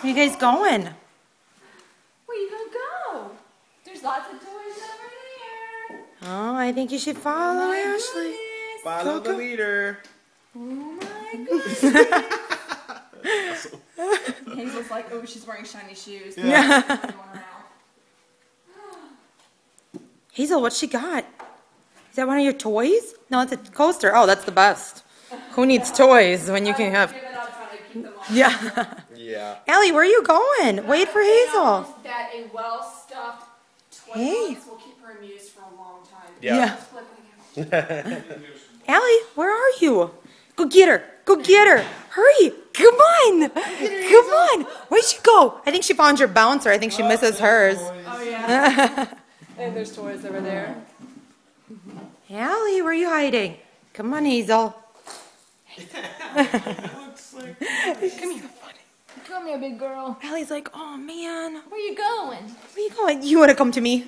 Where you guys going? Where you gonna go? There's lots of toys over there. Oh, I think you should follow Ashley. Goodness. Follow the leader. Oh my goodness. Hazel's like, oh, she's wearing shiny shoes. Yeah. Hazel, what she got? Is that one of your toys? No, it's a coaster. Oh, that's the best. Who needs toys when you can have... Give it up, trying to keep them all. Yeah. Yeah. Allie, where are you going? Wait for Hazel. That a well-stuffed toy Hey. box will keep her amused for a long time. Yeah. It's flipping out. Allie, where are you? Go get her. Go get her. Hurry. Come on. Come on. Where'd she go? I think she found your bouncer. I think she misses hers. Oh, yeah. And there's toys over there. Allie, where are you hiding? Come on, Hazel. Come here. Come here, big girl. Allie's like, oh, man. Where you going? Where you going? You want to come to me?